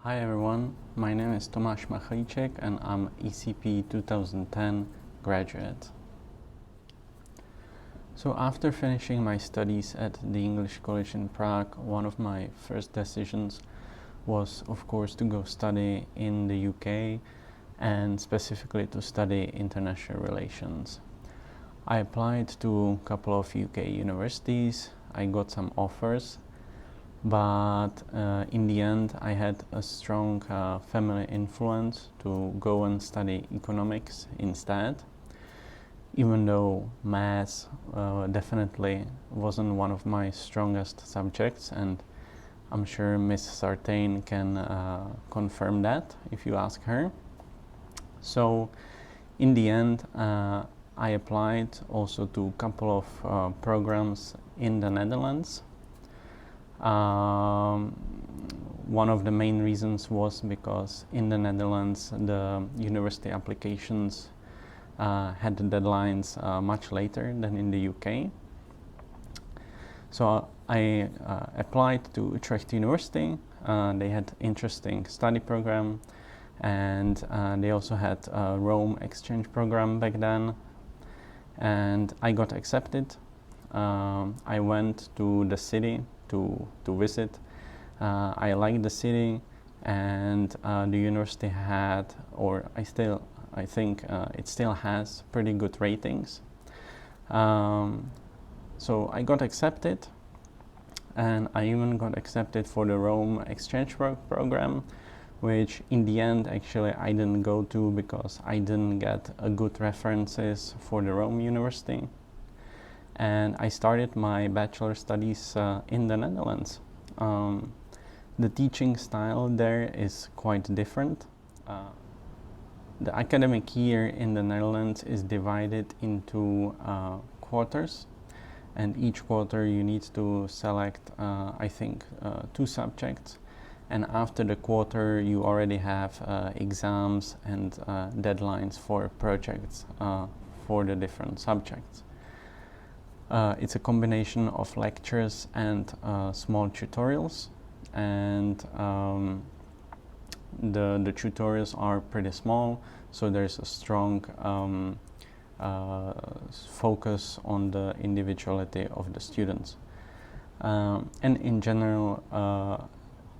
Hi everyone, my name is Tomáš Machalíček and I'm ECP 2010 graduate. So after finishing my studies at the English College in Prague, one of my first decisions was of course to go study in the UK and specifically to study international relations. I applied to a couple of UK universities, I got some offers, but in the end I had a strong family influence to go and study economics instead, even though maths definitely wasn't one of my strongest subjects, and I'm sure Miss Sartain can confirm that if you ask her. So in the end I applied also to a couple of programs in the Netherlands. One of the main reasons was because in the Netherlands the university applications had the deadlines much later than in the UK. So I applied to Utrecht University. They had interesting study program, and they also had a Rome exchange program back then, and I got accepted. I went to the city to visit. I liked the city, and the university had, or I think it still has pretty good ratings. So I got accepted, and I even got accepted for the Rome exchange program, which in the end actually I didn't go to because I didn't get a good references for the Rome University. And I started my bachelor studies in the Netherlands. The teaching style there is quite different. The academic year in the Netherlands is divided into quarters, and each quarter you need to select, I think, 2 subjects, and after the quarter you already have exams and deadlines for projects for the different subjects. It's a combination of lectures and small tutorials, and the tutorials are pretty small, so there's a strong focus on the individuality of the students. And in general,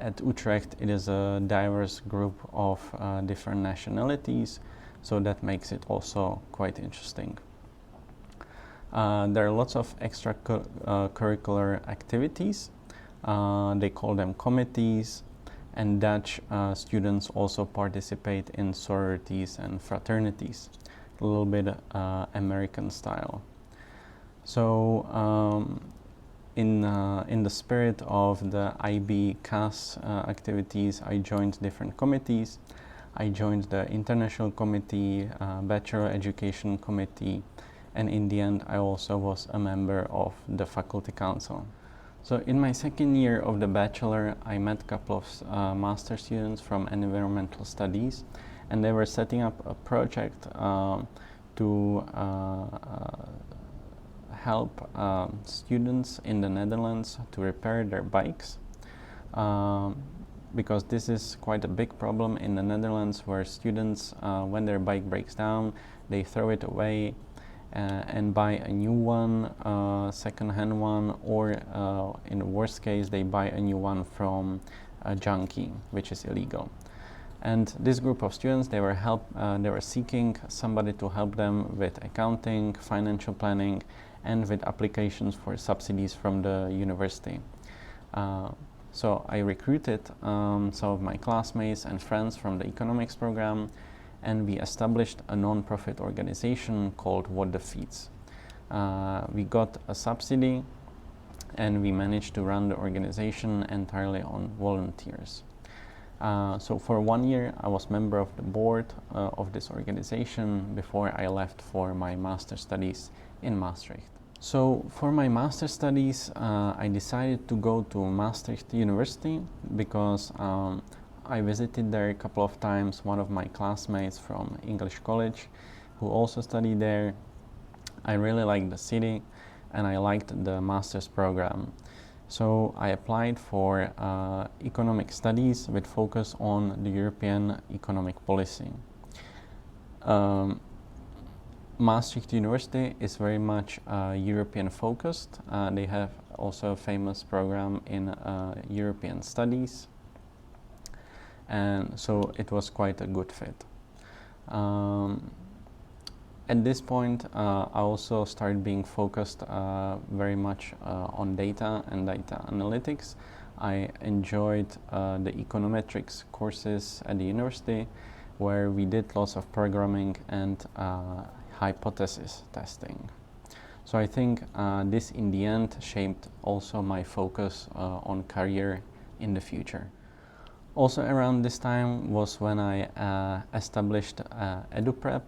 at Utrecht it is a diverse group of different nationalities, so that makes it also quite interesting. There are lots of extracurricular activities. They call them committees, and Dutch students also participate in sororities and fraternities, a little bit American style. So in the spirit of the IB CAS activities, I joined different committees. I joined the International Committee, Bachelor Education Committee, and in the end I also was a member of the Faculty Council. So in my second year of the bachelor, I met a couple of master students from environmental studies, and they were setting up a project to help students in the Netherlands to repair their bikes, because this is quite a big problem in the Netherlands, where students, when their bike breaks down, they throw it away and buy a new one, second-hand one, or in the worst case they buy a new one from a junkie, which is illegal. And this group of students, they were seeking somebody to help them with accounting, financial planning, and with applications for subsidies from the university. So I recruited some of my classmates and friends from the economics program, and we established a non-profit organization called What the Feeds. We got a subsidy, and we managed to run the organization entirely on volunteers. So for 1 year I was member of the board of this organization before I left for my master studies in Maastricht. So for my master studies I decided to go to Maastricht University because I visited there a couple of times. One of my classmates from English College who also studied there. I really liked the city and I liked the master's program. So I applied for economic studies with focus on the European economic policy. Maastricht University is very much European focused. They have also a famous program in European studies, and so it was quite a good fit. At this point, I also started being focused very much on data and data analytics. I enjoyed the econometrics courses at the university, where we did lots of programming and hypothesis testing. So I think this in the end shaped also my focus on career in the future. Also around this time was when I established EduPrep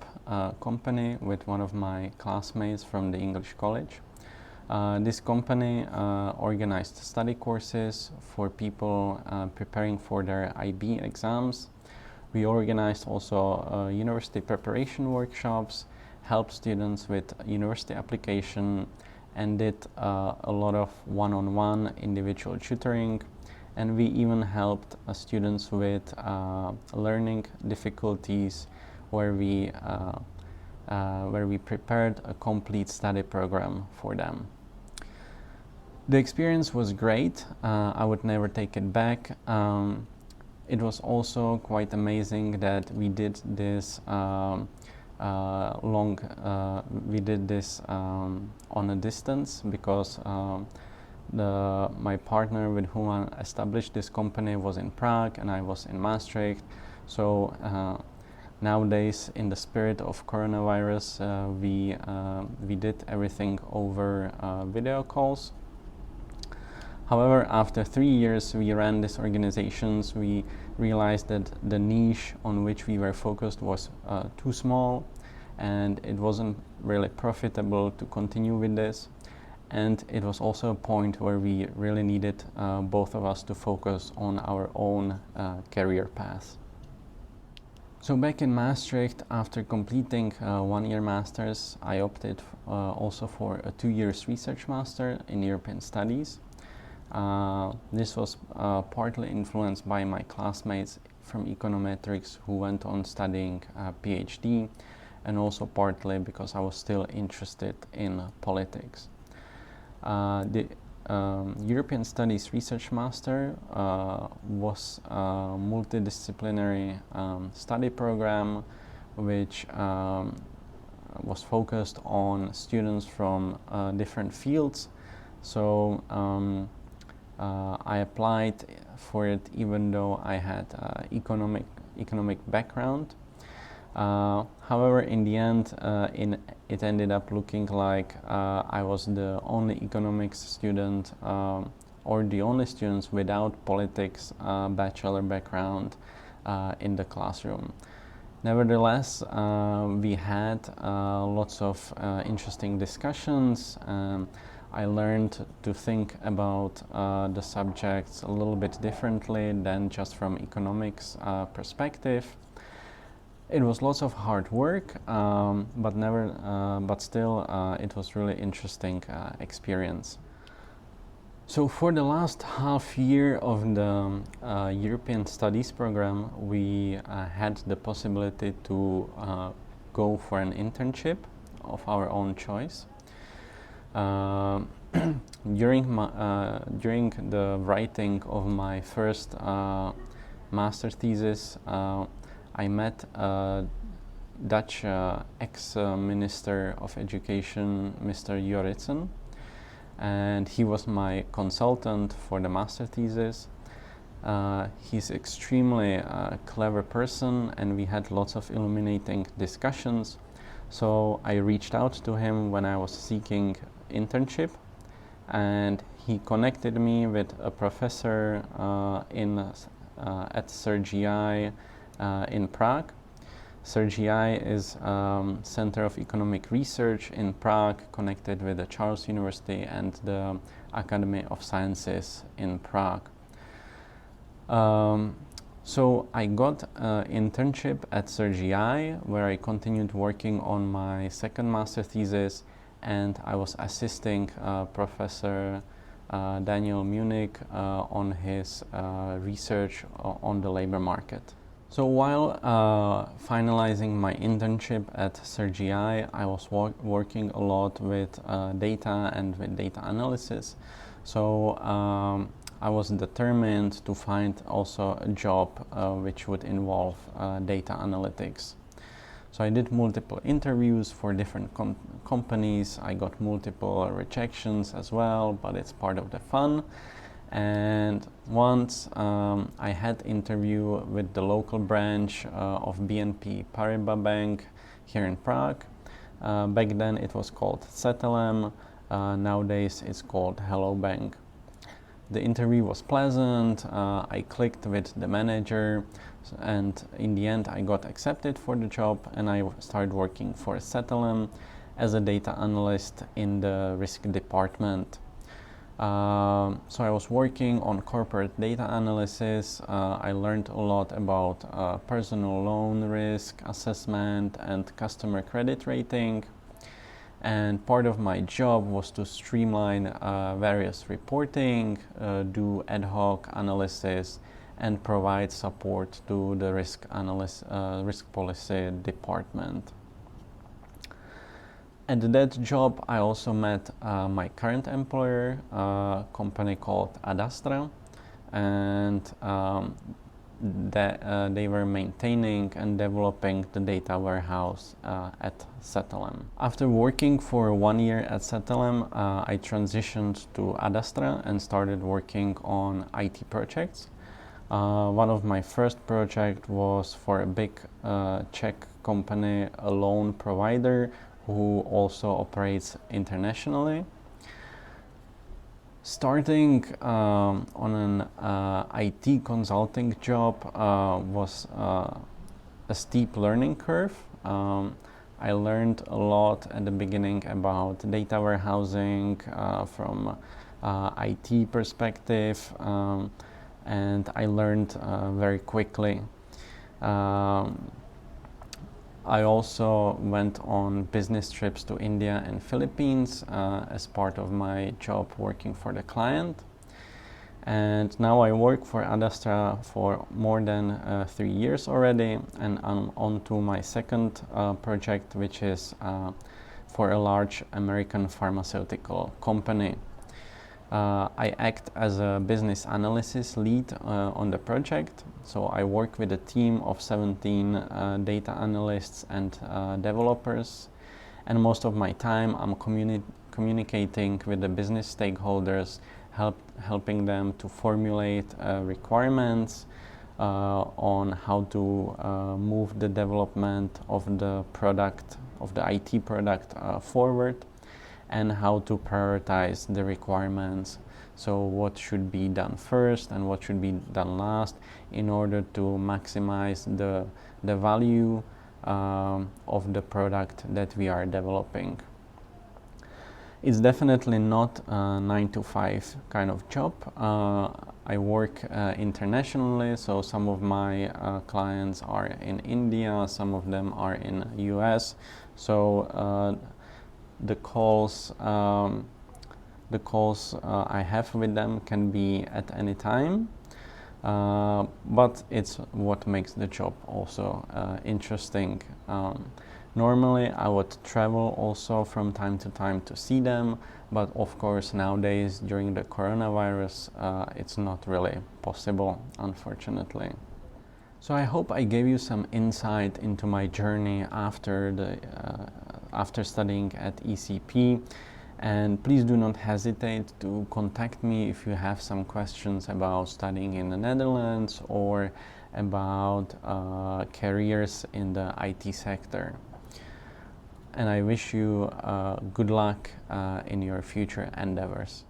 company with one of my classmates from the English college. This company organized study courses for people preparing for their IB exams. We organized also university preparation workshops, helped students with university application, and did a lot of one-on-one individual tutoring. And we even helped students with learning difficulties, where we prepared a complete study program for them. The experience was great. I would never take it back. It was also quite amazing that we did this on a distance, because my partner with whom I established this company was in Prague and I was in Maastricht. So nowadays, in the spirit of coronavirus, we did everything over video calls. However, after 3 years we ran these organizations, we realized that the niche on which we were focused was too small, and it wasn't really profitable to continue with this. And it was also a point where we really needed both of us to focus on our own career path. So back in Maastricht, after completing 1-year masters, I opted also for a 2 years research master in European studies. This was partly influenced by my classmates from econometrics who went on studying PhD, and also partly because I was still interested in politics. The European Studies Research Master was a multidisciplinary study program which was focused on students from different fields. So I applied for it even though I had economic background. However, in the end, it ended up looking like I was the only economics student or the only students without politics bachelor background in the classroom. Nevertheless, we had lots of interesting discussions. I learned to think about the subjects a little bit differently than just from economics perspective. It was lots of hard work, but still it was really interesting experience. So for the last half year of the European Studies program, we had the possibility to go for an internship of our own choice. During the writing of my first master thesis, I met a Dutch ex-minister of education, Mr. Joritsen, and he was my consultant for the master thesis. He's extremely clever person, and we had lots of illuminating discussions. So I reached out to him when I was seeking internship, and he connected me with a professor at Sergii in Prague. Sergii is Center of Economic Research in Prague, connected with the Charles University and the Academy of Sciences in Prague. So I got an internship at Sergii, where I continued working on my second master thesis, and I was assisting Professor Daniel Munich on his research on the labor market. So while finalizing my internship at Sergii, I was working a lot with data and with data analysis. So I was determined to find also a job which would involve data analytics. So I did multiple interviews for different companies. I got multiple rejections as well, but it's part of the fun. And once I had interview with the local branch of BNP Paribas Bank here in Prague. Back then it was called Cetelem. Nowadays it's called Hello Bank. The interview was pleasant. I clicked with the manager, and in the end I got accepted for the job, and I started working for Cetelem as a data analyst in the risk department. So I was working on corporate data analysis. I learned a lot about personal loan risk assessment and customer credit rating. And part of my job was to streamline various reporting, do ad hoc analysis, and provide support to the risk policy department. At that job, I also met my current employer, a company called Adastra, and they were maintaining and developing the data warehouse at Cetelem. After working for 1 year at Cetelem, I transitioned to Adastra and started working on IT projects. One of my first projects was for a big Czech company, a loan provider who also operates internationally. Starting on an IT consulting job was a steep learning curve. I learned a lot at the beginning about data warehousing from IT perspective, and I learned very quickly. I also went on business trips to India and Philippines as part of my job working for the client. And now I work for Adastra for more than 3 years already, and I'm on to my second project, which is for a large American pharmaceutical company. I act as a business analysis lead on the project. So I work with a team of 17 data analysts and developers, and most of my time I'm communicating with the business stakeholders, helping them to formulate requirements on how to move the development of the product, of the IT product forward, and how to prioritize the requirements. So what should be done first and what should be done last in order to maximize the value of the product that we are developing. It's definitely not a 9-to-5 kind of job. I work internationally, so some of my clients are in India, some of them are in US. So the calls I have with them can be at any time, but it's what makes the job also interesting. Normally I would travel also from time to time to see them, but of course nowadays during the coronavirus it's not really possible, unfortunately. So I hope I gave you some insight into my journey after studying at ECP, and please do not hesitate to contact me if you have some questions about studying in the Netherlands or about careers in the IT sector. And I wish you good luck in your future endeavors.